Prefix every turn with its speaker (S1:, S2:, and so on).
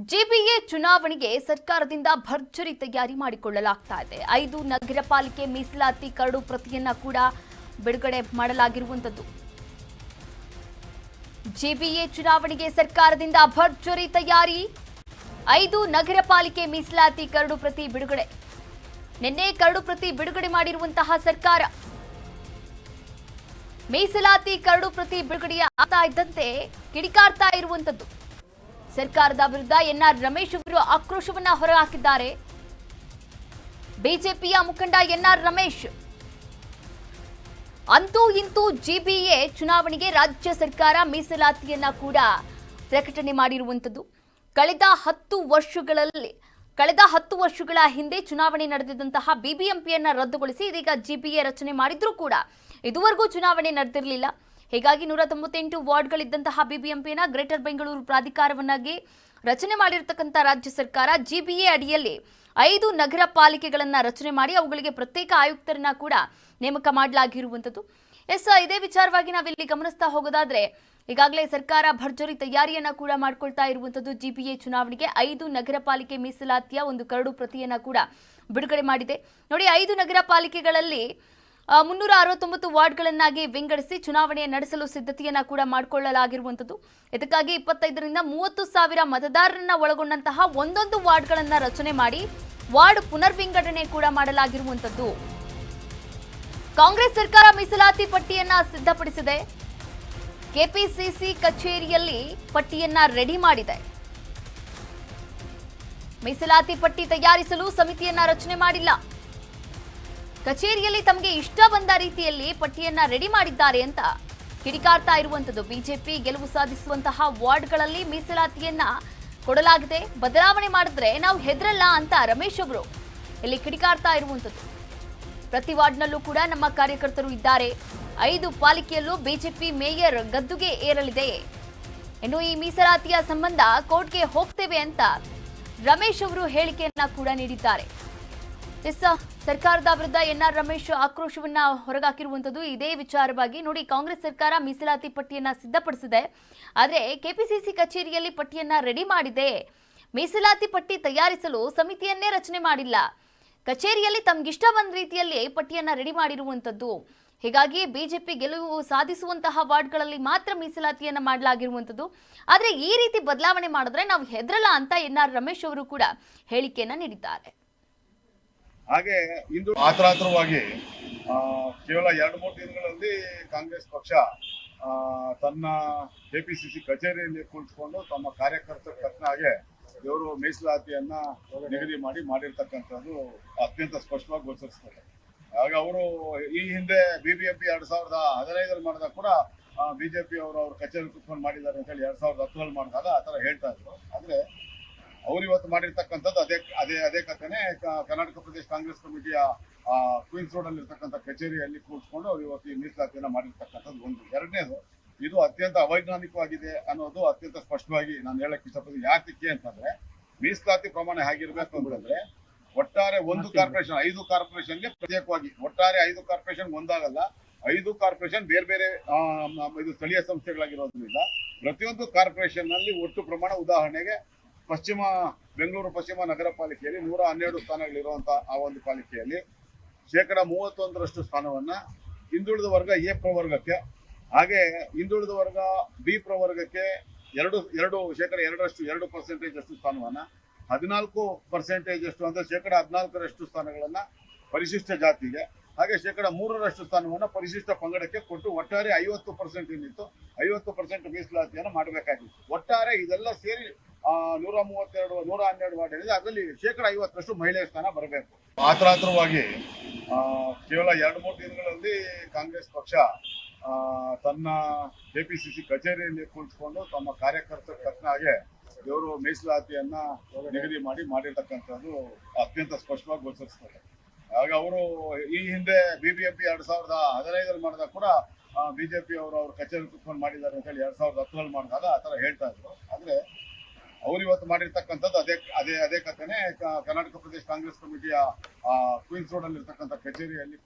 S1: GBA ಚುನಾವಣೆಗೆ ಸರ್ಕಾರದಿಂದ ಭರ್ಜರಿ ತಯಾರಿ ಮಾಡಿಕೊಳ್ಳಲಾಗ್ತಾ ಇದೆ. 5 ನಗರ ಪಾಲಿಕೆ ಮೀಸಲಾತಿ ಕರಡು ಪ್ರತಿಯನ್ನ ಕೂಡ ಬಿಡುಗಡೆ ಮಾಡಲಾಗಿರುವಂತದ್ದು. ಜಿಬಿಎ ಚುನಾವಣೆಗೆ ಸರ್ಕಾರದಿಂದ ಭರ್ಜರಿ ತಯಾರಿ. 5 ನಗರ ಪಾಲಿಕೆ ಮೀಸಲಾತಿ ಕರಡು ಪ್ರತಿ ಬಿಡುಗಡೆ. ನಿನ್ನೆ ಕರಡು ಪ್ರತಿ ಬಿಡುಗಡೆ ಮಾಡಿರುವಂತಹ ಸರ್ಕಾರ ಮೀಸಲಾತಿ ಕರಡು ಪ್ರತಿ ಬಿಡುಗಡೆಯ ಆಗ್ತಾ ಇದ್ದಂತೆ ಕಿಡಿಕಾರ್ತಾ ಇರುವಂತದ್ದು. ಸರ್ಕಾರದ ವಿರುದ್ಧ ಎನ್ಆರ್ ರಮೇಶ್ ಅವರು ಆಕ್ರೋಶವನ್ನ ಹೊರಹಾಕಿದ್ದಾರೆ. ಬಿಜೆಪಿಯ ಮುಖಂಡ ಎನ್ಆರ್ ರಮೇಶ್ ಅಂತೂ ಇಂತೂ ಜಿಬಿಎ ಚುನಾವಣೆಗೆ ರಾಜ್ಯ ಸರ್ಕಾರ ಮೀಸಲಾತಿಯನ್ನ ಕೂಡ ಪ್ರಕಟಣೆ ಮಾಡಿರುವಂತದ್ದು. ಕಳೆದ 10 ವರ್ಷಗಳ ಹಿಂದೆ ಚುನಾವಣೆ ನಡೆದಿದ್ದಂತಹ ಬಿಬಿಎಂಪಿಯನ್ನ ರದ್ದುಗೊಳಿಸಿ ಇದೀಗ ಜಿಬಿಎ ರಚನೆ ಮಾಡಿದ್ರೂ ಕೂಡ ಇದುವರೆಗೂ ಚುನಾವಣೆ ನಡೆದಿರಲಿಲ್ಲ. ಹೀಗಾಗಿ 198 ವಾರ್ಡ್ಗಳಿದ್ದಂತಹ ಬಿಬಿಎಂಪಿಯನ್ನ ಗ್ರೇಟರ್ ಬೆಂಗಳೂರು ಪ್ರಾಧಿಕಾರವನ್ನಾಗಿ ರಚನೆ ಮಾಡಿರತಕ್ಕಂಥ ರಾಜ್ಯ ಸರ್ಕಾರ ಜಿಬಿಎ ಅಡಿಯಲ್ಲಿ 5 ನಗರ ಪಾಲಿಕೆಗಳನ್ನ ರಚನೆ ಮಾಡಿ ಅವುಗಳಿಗೆ ಪ್ರತ್ಯೇಕ ಆಯುಕ್ತರನ್ನ ಕೂಡ ನೇಮಕ ಮಾಡಲಾಗಿರುವಂತದ್ದು. ಇದೇ ವಿಚಾರವಾಗಿ ನಾವಿಲ್ಲಿ ಗಮನಿಸ್ತಾ ಹೋಗೋದಾದ್ರೆ ಈಗಾಗಲೇ ಸರ್ಕಾರ ಭರ್ಜರಿ ತಯಾರಿಯನ್ನ ಕೂಡ ಮಾಡ್ಕೊಳ್ತಾ ಇರುವಂತದ್ದು. ಜಿಬಿಎ ಚುನಾವಣೆಗೆ 5 ನಗರ ಪಾಲಿಕೆ ಮೀಸಲಾತಿಯ ಒಂದು ಕರಡು ಪ್ರತಿಯನ್ನ ಕೂಡ ಬಿಡುಗಡೆ ಮಾಡಿದೆ. ನೋಡಿ, 5 ನಗರ ಪಾಲಿಕೆಗಳಲ್ಲಿ 369 ವಾರ್ಡ್ಗಳನ್ನಾಗಿ ವಿಂಗಡಿಸಿ ಚುನಾವಣೆ ನಡೆಸಲು ಸಿದ್ಧತೆಯನ್ನ ಕೂಡ ಮಾಡಿಕೊಳ್ಳಲಾಗಿರುವಂತದ್ದು. ಇದಕ್ಕಾಗಿ 25ರಿಂದ 30 ಸಾವಿರ ಮತದಾರರನ್ನ ಒಳಗೊಂಡಂತಹ ಒಂದೊಂದು ವಾರ್ಡ್ಗಳನ್ನ ರಚನೆ ಮಾಡಿ ವಾರ್ಡ್ ಪುನರ್ವಿಂಗಡಣೆ ಕೂಡ ಮಾಡಲಾಗಿರುವಂತದ್ದು. ಕಾಂಗ್ರೆಸ್ ಸರ್ಕಾರ ಮೀಸಲಾತಿ ಪಟ್ಟಿಯನ್ನ ಸಿದ್ಧಪಡಿಸಿದೆ. ಕೆಪಿಸಿಸಿ ಕಚೇರಿಯಲ್ಲಿ ಪಟ್ಟಿಯನ್ನ ರೆಡಿ ಮಾಡಿದೆ. ಮೀಸಲಾತಿ ಪಟ್ಟಿ ತಯಾರಿಸಲು ಸಮಿತಿಯನ್ನ ರಚನೆ ಮಾಡಿಲ್ಲ. ಕಚೇರಿಯಲ್ಲಿ ತಮಗೆ ಇಷ್ಟ ಬಂದ ರೀತಿಯಲ್ಲಿ ಪಟ್ಟಿಯನ್ನ ರೆಡಿ ಮಾಡಿದ್ದಾರೆ ಅಂತ ಕಿಡಿಕಾರ್ತಾ ಇರುವಂತದ್ದು. ಬಿಜೆಪಿ ಗೆಲುವು ಸಾಧಿಸುವಂತಹ ವಾರ್ಡ್ಗಳಲ್ಲಿ ಮೀಸಲಾತಿಯನ್ನ ಕೊಡಲಾಗಿದೆ. ಬದಲಾವಣೆ ಮಾಡಿದ್ರೆ ನಾವು ಹೆದರಲ್ಲ ಅಂತ ರಮೇಶ್ ಅವರು ಇಲ್ಲಿ ಕಿಡಿಕಾರ್ತಾ ಇರುವಂತದ್ದು. ಪ್ರತಿ ವಾರ್ಡ್ನಲ್ಲೂ ಕೂಡ ನಮ್ಮ ಕಾರ್ಯಕರ್ತರು ಇದ್ದಾರೆ. 5 ಪಾಲಿಕೆಯಲ್ಲೂ ಬಿಜೆಪಿ ಮೇಯರ್ ಗದ್ದುಗೆ ಏರಲಿದೆ. ಇನ್ನು ಈ ಮೀಸಲಾತಿಯ ಸಂಬಂಧ ಕೋರ್ಟ್ಗೆ ಹೋಗ್ತೇವೆ ಅಂತ ರಮೇಶ್ ಅವರು ಹೇಳಿಕೆಯನ್ನ ಕೂಡ ನೀಡಿದ್ದಾರೆ. ಸರ್ಕಾರದ ವಿರುದ್ಧ ಎನ್ಆರ್ ರಮೇಶ್ ಆಕ್ರೋಶವನ್ನ ಹೊರಗಾಕಿರುವಂತದ್ದು ಇದೇ ವಿಚಾರವಾಗಿ. ನೋಡಿ, ಕಾಂಗ್ರೆಸ್ ಸರ್ಕಾರ ಮೀಸಲಾತಿ ಪಟ್ಟಿಯನ್ನ ಸಿದ್ಧಪಡಿಸಿದೆ. ಆದರೆ ಕೆಪಿಸಿಸಿ ಕಚೇರಿಯಲ್ಲಿ ಪಟ್ಟಿಯನ್ನ ರೆಡಿ ಮಾಡಿದೆ. ಮೀಸಲಾತಿ ಪಟ್ಟಿ ತಯಾರಿಸಲು ಸಮಿತಿಯನ್ನೇ ರಚನೆ ಮಾಡಿಲ್ಲ. ಕಚೇರಿಯಲ್ಲಿ ತಮ್ಗಿಷ್ಟ ಬಂದ ರೀತಿಯಲ್ಲಿ ಪಟ್ಟಿಯನ್ನ ರೆಡಿ ಮಾಡಿರುವಂತದ್ದು. ಹೀಗಾಗಿ ಬಿಜೆಪಿ ಗೆಲುವು ಸಾಧಿಸುವಂತಹ ವಾರ್ಡ್ಗಳಲ್ಲಿ ಮಾತ್ರ ಮೀಸಲಾತಿಯನ್ನ ಮಾಡಲಾಗಿರುವಂತದ್ದು. ಆದ್ರೆ ಈ ರೀತಿ ಬದಲಾವಣೆ ಮಾಡಿದ್ರೆ ನಾವು ಹೆದರಲ್ಲ ಅಂತ ಎನ್ಆರ್ ರಮೇಶ್ ಅವರು ಕೂಡ ಹೇಳಿಕೆಯನ್ನ ನೀಡಿದ್ದಾರೆ.
S2: ಹಾಗೆ ಇಂದು ಆತರಾತರವಾಗಿ ಕೇವಲ 2-3 ದಿನಗಳಲ್ಲಿ ಕಾಂಗ್ರೆಸ್ ಪಕ್ಷ ತನ್ನ ಕೆಪಿಸಿಸಿ ಕಚೇರಿಯಲ್ಲಿ ಕುಳಿತುಕೊಂಡು ತಮ್ಮ ಕಾರ್ಯಕರ್ತರ ತಕ್ಕನಾಗೆ ಇವರು ಮೀಸಲಾತಿಯನ್ನ ನಿಗದಿ ಮಾಡಿರ್ತಕ್ಕಂಥದ್ದು ಅತ್ಯಂತ ಸ್ಪಷ್ಟವಾಗಿ ಗೋಚರಿಸ್ತದೆ. ಆಗ ಅವರು ಈ ಹಿಂದೆ ಬಿಬಿಎಂಪಿ 2015 ಮಾಡಿದಾಗ ಕೂಡ ಬಿಜೆಪಿ ಅವರು ಅವ್ರ ಕಚೇರಿ ಕುತ್ಕೊಂಡು ಮಾಡಿದ್ದಾರೆ ಅಂತ ಹೇಳಿ 2010 ಮಾಡಿದಾಗ ಆ ಥರ ಹೇಳ್ತಾ ಇದ್ರು. ಆದ್ರೆ ಅವ್ರು ಇವತ್ತು ಮಾಡಿರ್ತಕ್ಕಂಥದ್ದು ಅದೇ ಕಥೆನೆ. ಕರ್ನಾಟಕ ಪ್ರದೇಶ ಕಾಂಗ್ರೆಸ್ ಕಮಿಟಿಯ ಕ್ವೀನ್ಸ್ ರೋಡ್ ಅಲ್ಲಿ ಇರ್ತಕ್ಕಂಥ ಕಚೇರಿಯಲ್ಲಿ ಕೂತ್ಕೊಂಡು ಅವ್ರು ಇವತ್ತು ಈ ಮೀಸಲಾತಿಯನ್ನ ಮಾಡಿರ್ತಕ್ಕಂಥದ್ದು ಒಂದು. ಎರಡನೇದು, ಇದು ಅತ್ಯಂತ ಅವೈಜ್ಞಾನಿಕವಾಗಿದೆ ಅನ್ನೋದು ಅತ್ಯಂತ ಸ್ಪಷ್ಟವಾಗಿ ನಾನು ಹೇಳಕ್ ಇಷ್ಟಪಡ್ತೀನಿ. ಯಾಕೆ ಅಂತಂದ್ರೆ ಮೀಸಲಾತಿ ಪ್ರಮಾಣ ಹೇಗಿರ್ಬೇಕು ಅಂತಂದ್ರೆ ಒಟ್ಟಾರೆ ಒಂದು ಕಾರ್ಪೊರೇಷನ್ 5 ಕಾರ್ಪೊರೇಷನ್ಗೆ ಪ್ರತ್ಯೇಕವಾಗಿ, ಒಟ್ಟಾರೆ 5 ಕಾರ್ಪೊರೇಷನ್ ಒಂದಾಗಲ್ಲ, 5 ಕಾರ್ಪೊರೇಷನ್ ಬೇರೆ ಬೇರೆ ಇದು ಸ್ಥಳೀಯ ಸಂಸ್ಥೆಗಳಾಗಿರೋದ್ರಿಂದ ಪ್ರತಿಯೊಂದು ಕಾರ್ಪೊರೇಷನ್ ನಲ್ಲಿ ಒಟ್ಟು ಪ್ರಮಾಣ, ಉದಾಹರಣೆಗೆ ಬೆಂಗಳೂರು ಪಶ್ಚಿಮ ನಗರ ಪಾಲಿಕೆಯಲ್ಲಿ 112 ಸ್ಥಾನಗಳಿರುವಂತಹ ಆ ಒಂದು ಪಾಲಿಕೆಯಲ್ಲಿ 31% ಸ್ಥಾನವನ್ನ ಹಿಂದುಳಿದ ವರ್ಗ ಎ ಪ್ರವರ್ಗಕ್ಕೆ, ಹಾಗೆ ಹಿಂದುಳಿದ ವರ್ಗ ಬಿ ಪ್ರವರ್ಗಕ್ಕೆ 2% ಅಷ್ಟು ಸ್ಥಾನವನ್ನ, 14% ಅಷ್ಟು ಅಂದ್ರೆ 14% ಸ್ಥಾನಗಳನ್ನ ಪರಿಶಿಷ್ಟ ಜಾತಿಗೆ, ಹಾಗೆ 3% ಸ್ಥಾನವನ್ನ ಪರಿಶಿಷ್ಟ ಪಂಗಡಕ್ಕೆ ಕೊಟ್ಟು ಒಟ್ಟಾರೆ 50% ಏನಿತ್ತು 50% ಮೀಸಲಾತಿಯನ್ನು ಮಾಡಬೇಕಾಗಿತ್ತು. ಒಟ್ಟಾರೆ ಇದೆಲ್ಲ ಸೇರಿ 112 ವಾರ್ಡ್ ಏನಿದೆ ಅದರಲ್ಲಿ 50% ಮಹಿಳೆಯ ಸ್ಥಾನ ಬರಬೇಕು. ಆತರಾತರವಾಗಿ ಕೇವಲ 2-3 ದಿನಗಳಲ್ಲಿ ಕಾಂಗ್ರೆಸ್ ಪಕ್ಷ ತನ್ನ ಕೆಪಿಸಿಸಿ ಕಚೇರಿಯಲ್ಲಿ ಕುಳಿತುಕೊಂಡು ತಮ್ಮ ಕಾರ್ಯಕರ್ತರ ತಕ್ಕನಾಗೆ ಇವರು ಮೀಸಲಾತಿಯನ್ನ ನಿಗದಿ ಮಾಡಿರ್ತಕ್ಕಂಥದ್ದು ಅತ್ಯಂತ ಸ್ಪಷ್ಟವಾಗಿ ಗೋಚರಿಸ್ತದೆ. ಆಗ ಅವರು ಈ ಹಿಂದೆ ಬಿಬಿಎಂಪಿ 2015 ಮಾಡಿದಾಗ ಕೂಡ ಬಿಜೆಪಿ ಅವರು ಅವ್ರ ಕಚೇರಿ ಕುತ್ಕೊಂಡು ಮಾಡಿದ್ದಾರೆ ಅಂತ ಹೇಳಿ 2010 ಮಾಡಿದಾಗ ಆ ಥರ ಹೇಳ್ತಾ ಇದ್ರು. ಆದ್ರೆ ಅವ್ರು ಇವತ್ತು ಮಾಡಿರ್ತಕ್ಕಂಥದ್ದು ಅದೇ ಕಥೆನೆ. ಕರ್ನಾಟಕ ಪ್ರದೇಶ ಕಾಂಗ್ರೆಸ್ ಕಮಿಟಿಯ ಕ್ವೀನ್ಸ್ ರೋಡ್ ಅಲ್ಲಿ ಇರ್ತಕ್ಕಂಥ ಕಚೇರಿಯಲ್ಲಿ